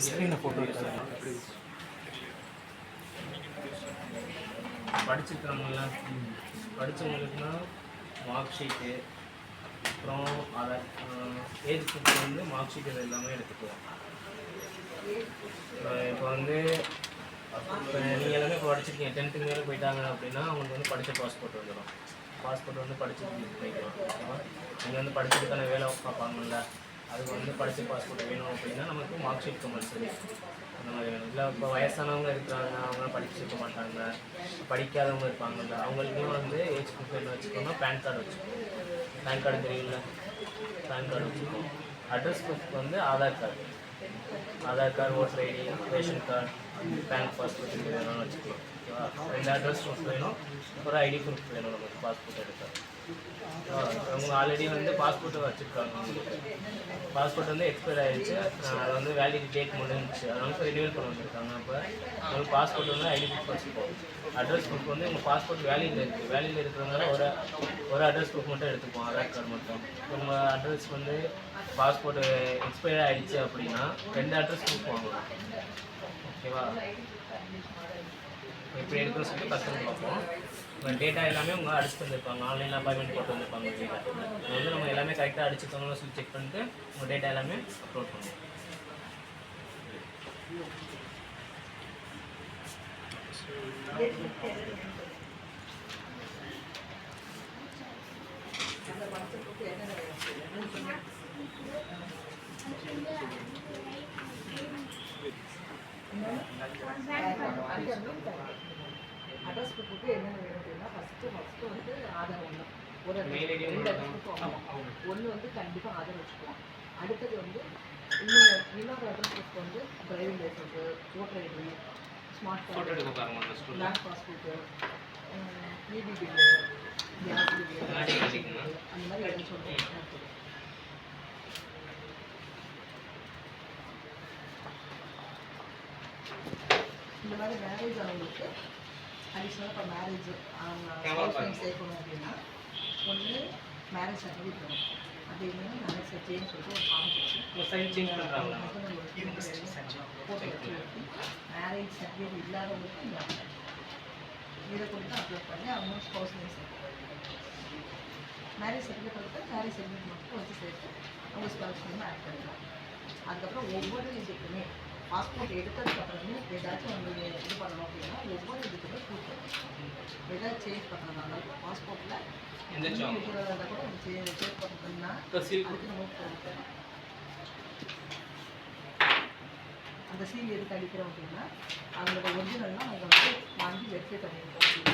ஸ்க்ரீனை photo படிச்சிருக்கிறவங்கள படித்தவங்களுக்குனா mark sheet அப்புறம் அதை ஏஜ் ப்ரூஃப் வந்து மார்க் ஷீட் இது எல்லாமே எடுத்துக்குவோம். இப்போ வந்து நீங்கள் எல்லாமே இப்போ படிச்சிருக்கீங்க, 10th மேலே போயிட்டாங்க அப்படின்னா அவங்களுக்கு வந்து படித்த பாஸ்போர்ட் வந்துடும். பாஸ்போர்ட் வந்து படித்து போய்க்கலாம். ஓகேவா? நீங்கள் வந்து படித்ததுக்கான வேலை பார்ப்பாங்கல்ல, அதுக்கு வந்து படித்த பாஸ்போர்ட் வேணும் அப்படின்னா நமக்கு மார்க் ஷீட் கம்பல்சரி அந்த மாதிரி வேணும். இல்லை இப்போ வயசானவங்க இருக்கிறாங்க, அவங்க படிச்சிருக்க மாட்டாங்க, படிக்காதவங்க இருப்பாங்கல்ல, அவங்களுக்கும் வந்து ஏஜ் ப்ரூஃப் என்ன வச்சுக்கோன்னா பேன் கார்டு வச்சுக்கோங்க. பேன் கார்டு தெரியும்ல, பேன் கார்டு வச்சுக்கோங்க. அட்ரஸ் ப்ரூஃப் வந்து Aadhaar card, voter ID, ration card, bank passport இது வேணும்னு வச்சுக்கலாம். ஓகேவா? 2 அட்ரஸ் ப்ரூஃப் வேணும், ஒரு ஐடி ப்ரூஃப் வேணும் நமக்கு பாஸ்போர்ட் எடுக்க. அவங்க ஆல்ரெடி வந்து பாஸ்போர்ட்டை வச்சுருக்காங்க, அவங்களுக்கு பாஸ்போர்ட் வந்து எக்ஸ்பயர் ஆகிடுச்சு, அது வந்து வேலிடிட்டி டேட் முடிஞ்சிச்சு, அதனால ரினியூவல் பண்ண வச்சுருக்காங்க. அப்போ உங்களுக்கு பாஸ்போர்ட் வந்து ஐடி ப்ரூஃப் வச்சுருக்கோம். அட்ரஸ் ப்ரூஃப் வந்து உங்கள் பாஸ்போர்ட் வேலியில் இருக்குது, வேலியில் இருக்கிறதுனால ஒரு அட்ரஸ் ப்ரூஃப் மட்டும் எடுத்துப்போம், ஆதார் கார்டு மட்டும். உங்கள் அட்ரஸ் வந்து பாஸ்போர்ட்டு எக்ஸ்பயர் ஆகிடுச்சு அப்படின்னா 2 அட்ரஸ் ப்ரூஃப் வாங்கலாம். ஓகேவா? எப்படி எடுக்கணும்னு சொல்லிட்டு கஸ்டமர் பார்ப்போம். உங்கள் டேட்டா எல்லாமே உங்கள் அடிச்சுட்டு வந்துருப்பாங்க, ஆன்லைனில் அப்பாயின்மெண்ட் போட்டு வந்துருப்பாங்க. டேட்டா இது வந்து நம்ம எல்லாமே கரெக்டாக அடிச்சுக்கணும்னு சொல்லி செக் பண்ணிட்டு உங்கள் டேட்டா எல்லாமே அப்லோட் பண்ணுவோம். அட்ரஸ் ப்ரூஃபுக்கு என்னென்ன வேணும் அப்படின்னா ஃபஸ்ட்டு வந்து ஆதார் ஒன்று, ஒரு ஒன்று வந்து கண்டிப்பாக ஆதார் வச்சுக்கலாம். அடுத்தது வந்து இன்னொரு அட்ரஸ் ப்ரூஃப் வந்து driving licence, voter ID, smart card, bank passport, EB bill, gas bill, அந்த மாதிரி ஏதாச்சும் ஒன்று. இந்த மாதிரி மேரேஜ் ஆனவங்களுக்கு அடிஷ்னலாக இப்போ மேரேஜ் அவங்க சேர்க்கணும் அப்படின்னா ஒன்று மேரேஜ் சர்டிஃபிகேட் வரும், அது என்னன்னா மேரேஜ் சர்டிஃபிகேட்னு சொல்லிட்டு ஒரு ஃபார்ம் போட்டு வச்சு மேரேஜ் சர்டிஃபிகேட் இல்லாதவங்களுக்கு இதை கொடுத்து அப்லோட் பண்ணி அவங்க ஸ்பௌஸ் நேம் சேர்க்கணும். மேரேஜ் சர்டிஃபிகேட் கொடுத்தா மேரேஜ் சர்டிஃபிகேட் மட்டும் வச்சு சேர்த்து அவங்க ஸ்பௌஸ் நேம் ஆட் பண்ணிக்கலாம். அதுக்கப்புறம் ஒவ்வொரு இதுக்குமே பாஸ்போர்ட் எடுத்ததுக்கப்புறமே ஏதாச்சும் உங்களுக்கு இது பண்ணணும் அப்படின்னா ஒவ்வொரு இதுக்குமே கொடுக்கணும். ஏதாவது சேஞ்ச் பண்ணுறதுனால பாஸ்போர்ட்டில் இருக்கிறதா கூட சேஞ்ச் பண்ணுறதுன்னா அதுக்கு நம்ம கொடுக்கணும். அந்த சீல் எதுக்கு அடிக்கிறோம் அப்படின்னா அவங்களோட ஒரிஜினல்லாம் அவங்க வந்து வாங்கி வெரிஃபை பண்ணியிருக்கோம்.